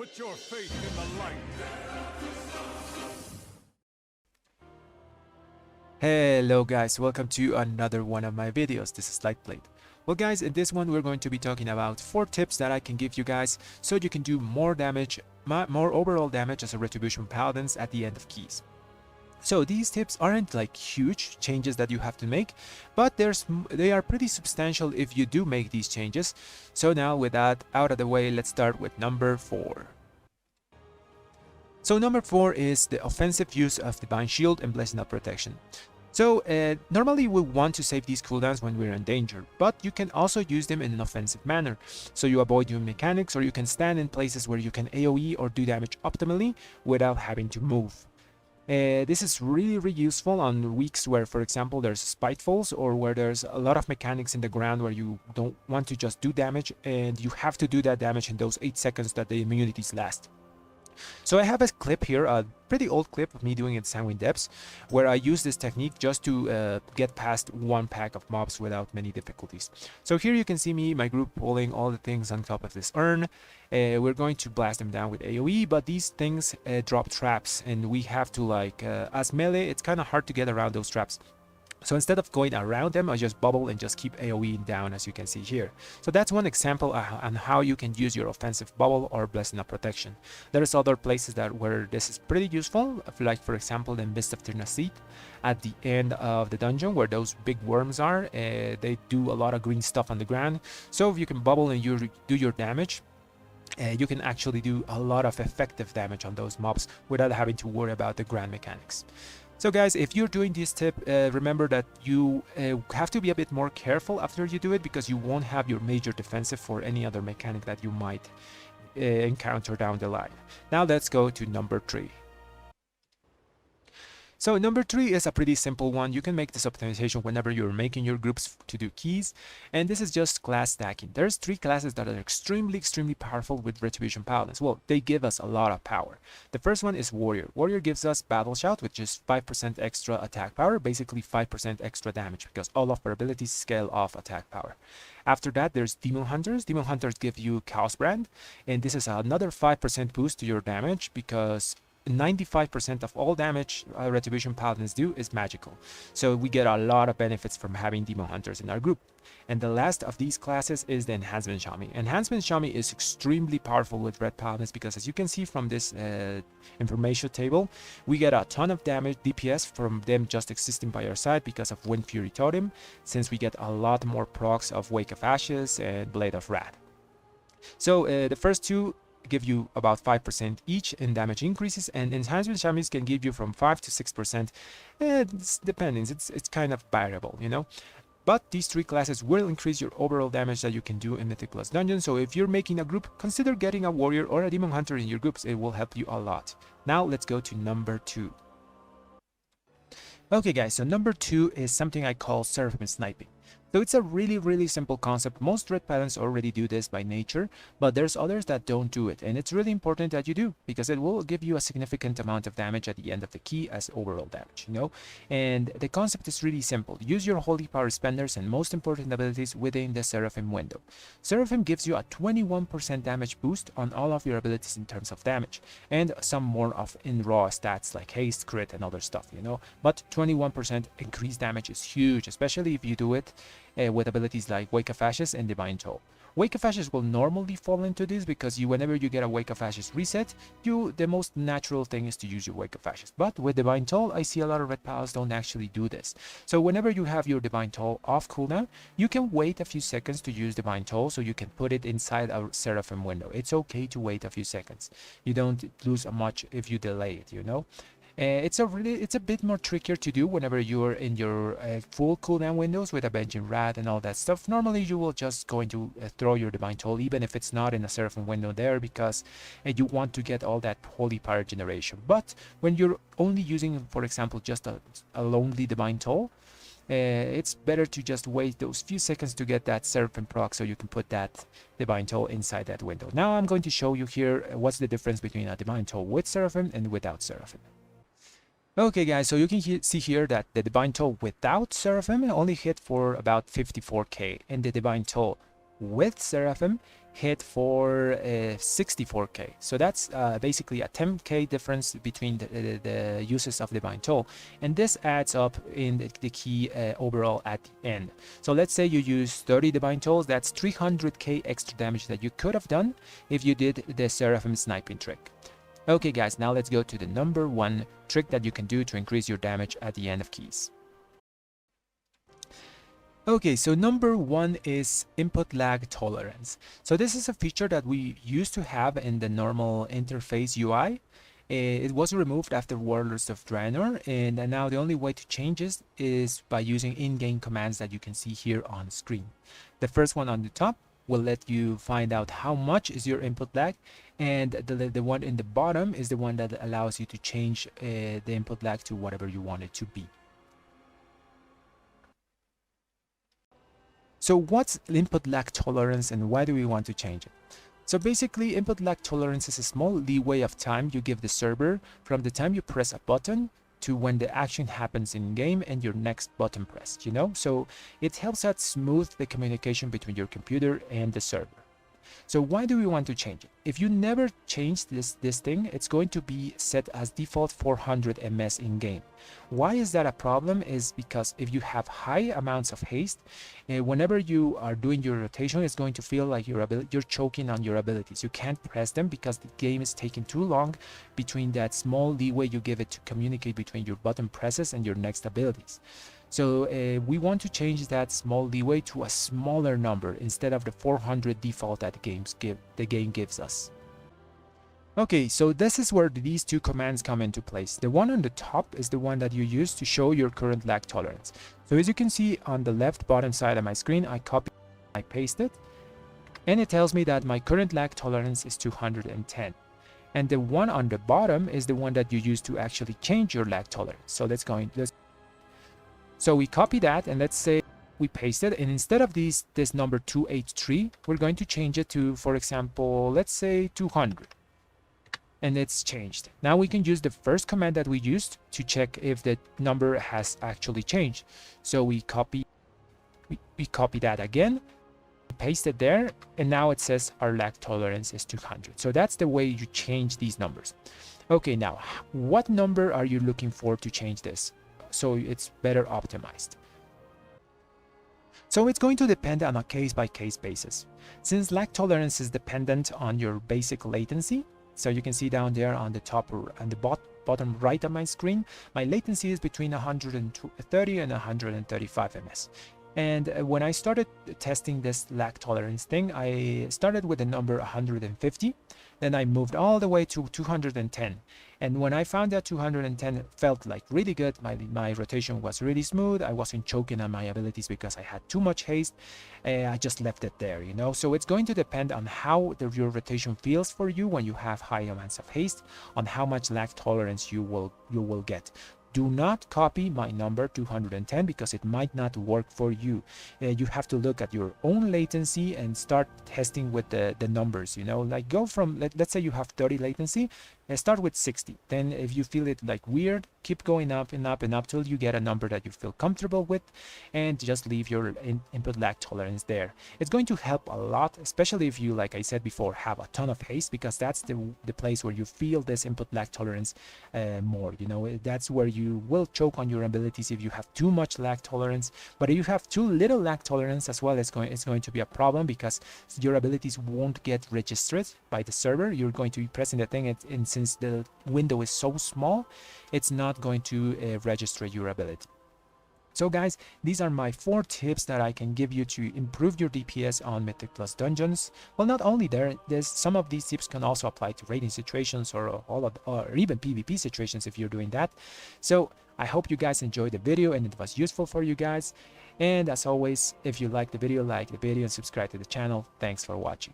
Put your faith in the light. Hello guys, welcome to another one of my videos. This is Lightblade. Well guys, in this one we're going to be talking about 4 tips that I can give you guys so you can do more damage, more overall damage as a Retribution Paladins at the end of keys. So these tips aren't like huge changes that you have to make, but they are pretty substantial if you do make these changes. So now with that out of the way, let's start with number 4. So number 4 is the offensive use of Divine Shield and Blessing of Protection. So normally we want to save these cooldowns when we're in danger, but you can also use them in an offensive manner. So you avoid doing mechanics, or you can stand in places where you can AoE or do damage optimally without having to move. This is really useful on weeks where, for example, there's spitefuls or where there's a lot of mechanics in the ground where you don't want to just do damage and you have to do that damage in those 8 seconds that the immunities last. So I have a clip here, a pretty old clip of me doing it in Sanguine Depths, where I use this technique just to get past one pack of mobs without many difficulties. So here you can see me, my group, pulling all the things on top of this urn. We're going to blast them down with AoE, but these things drop traps, and we have to, like, as melee, it's kind of hard to get around those traps. So instead of going around them, I just bubble and just keep AoE down, as you can see here. So that's one example on how you can use your offensive bubble or Blessing of Protection. There's other places where this is pretty useful, like for example the Mist of Tirnasit at the end of the dungeon where those big worms are. They do a lot of green stuff on the ground. So if you can bubble and you do your damage, you can actually do a lot of effective damage on those mobs without having to worry about the grand mechanics. So guys, if you're doing this tip, remember that you have to be a bit more careful after you do it, because you won't have your major defensive for any other mechanic that you might encounter down the line. Now let's go to number 3. So number 3 is a pretty simple one. You can make this optimization whenever you're making your groups to do keys, and this is just class stacking. There's 3 classes that are extremely powerful with Retribution Paladins. Well, they give us a lot of power. The first one is Warrior. Warrior gives us Battle Shout, which is 5% extra attack power, basically 5% extra damage, because all of our abilities scale off attack power. After that, there's Demon Hunters. Demon Hunters give you Chaos Brand, and this is another 5% boost to your damage, because 95% of all damage Retribution Paladins do is magical. So we get a lot of benefits from having Demon Hunters in our group. And the last of these classes is the Enhancement Shami. Enhancement Shami is extremely powerful with Red Paladins, because as you can see from this information table, we get a ton of damage DPS from them just existing by our side because of Wind Fury Totem, since we get a lot more procs of Wake of Ashes and Blade of Wrath. So the first 2 give you about 5% each in damage increases, and Enhancement Shamis can give you from 5 to 6%. It's depending, it's kind of variable, you know. But these 3 classes will increase your overall damage that you can do in Mythic Plus Dungeon. So if you're making a group, consider getting a Warrior or a Demon Hunter in your groups. It will help you a lot. Now let's go to number 2. Okay guys, so number 2 is something I call Seraphim sniping. So it's a really simple concept. Most Red Paladins already do this by nature, but there's others that don't do it, and it's really important that you do, because it will give you a significant amount of damage at the end of the key as overall damage, you know. And the concept is really simple. Use your holy power spenders and most important abilities within the Seraphim window. Seraphim gives you a 21% damage boost on all of your abilities in terms of damage, and some more of in raw stats like haste, crit, and other stuff, you know. But 21% increased damage is huge, especially if you do it with abilities like Wake of Ashes and Divine Toll. Wake of Ashes will normally fall into this, because whenever you get a Wake of Ashes reset, the most natural thing is to use your Wake of Ashes. But with Divine Toll, I see a lot of Red Paladins don't actually do this. So whenever you have your Divine Toll off cooldown, you can wait a few seconds to use Divine Toll, so you can put it inside a Seraphim window. It's okay to wait a few seconds. You don't lose much if you delay it, you know. It's a bit more trickier to do whenever you're in your full cooldown windows with Avenging Wrath and all that stuff. Normally you will just going to throw your Divine Toll, even if it's not in a Seraphim window there, because you want to get all that holy power generation. But when you're only using, for example, just a lonely Divine Toll, it's better to just wait those few seconds to get that Seraphim proc, so you can put that Divine Toll inside that window. Now I'm going to show you here what's the difference between a Divine Toll with Seraphim and without Seraphim. Okay guys, so you can see here that the Divine Toll without Seraphim only hit for about 54k, and the Divine Toll with Seraphim hit for 64k. So that's basically a 10k difference between the uses of Divine Toll, and this adds up in the key overall at the end. So let's say you use 30 Divine Tolls, that's 300k extra damage that you could have done if you did the Seraphim sniping trick. Okay guys, now let's go to the number 1 trick that you can do to increase your damage at the end of keys. Okay, so number 1 is input lag tolerance. So this is a feature that we used to have in the normal interface UI. It was removed after Warlords of Draenor, and now the only way to change it is by using in-game commands that you can see here on screen. The first one on the top will let you find out how much is your input lag, and the one in the bottom is the one that allows you to change the input lag to whatever you want it to be. So what's input lag tolerance and why do we want to change it? So basically, input lag tolerance is a small leeway of time you give the server from the time you press a button to when the action happens in game and your next button pressed, you know? So it helps us smooth the communication between your computer and the server. So why do we want to change it? If you never change this thing, it's going to be set as default 400 ms in game. Why is that a problem? Is because if you have high amounts of haste, whenever you are doing your rotation, it's going to feel like you're choking on your abilities. You can't press them because the game is taking too long between that small leeway you give it to communicate between your button presses and your next abilities. So we want to change that small leeway to a smaller number instead of the 400 default that the game gives us. Okay, so this is where these two commands come into place. The one on the top is the one that you use to show your current lag tolerance. So as you can see on the left bottom side of my screen, I copy, I paste it, and it tells me that my current lag tolerance is 210. And the one on the bottom is the one that you use to actually change your lag tolerance. So So we copy that, and let's say we paste it, and instead of this number 283, we're going to change it to, for example, let's say 200. And it's changed. Now we can use the first command that we used to check if the number has actually changed. So we copy that again, paste it there, and now it says our lag tolerance is 200. So that's the way you change these numbers. Okay, now what number are you looking for to change this so it's better optimized? So it's going to depend on a case-by-case basis. Since lag tolerance is dependent on your basic latency, so you can see down there on the top or on the bottom right of my screen, my latency is between 130 and 135 ms. And when I started testing this lag tolerance thing, I started with the number 150, then I moved all the way to 210. And when I found that 210 felt like really good, my rotation was really smooth, I wasn't choking on my abilities because I had too much haste, I just left it there, you know? So it's going to depend on how your rotation feels for you when you have high amounts of haste, on how much lag tolerance you will get. Do not copy my number 210 because it might not work for you. You have to look at your own latency and start testing with the numbers, you know, like go from, let's say you have 30 latency, start with 60. Then if you feel it like weird, keep going up and up and up till you get a number that you feel comfortable with, and just leave your input lag tolerance there. It's going to help a lot, especially if you, like I said before, have a ton of haste, because that's the place where you feel this input lag tolerance more, you know, that's where you will choke on your abilities if you have too much lag tolerance. But if you have too little lag tolerance as well, it's going to be a problem because your abilities won't get registered by the server. You're going to be pressing the thing, and since the window is so small, it's not going to register your ability. So guys, these are my 4 tips that I can give you to improve your DPS on Mythic Plus dungeons. Well, not only there's some of these tips can also apply to raiding situations or even PvP situations if you're doing that. So I hope you guys enjoyed the video and it was useful for you guys. And as always, if you like the video and subscribe to the channel. Thanks for watching.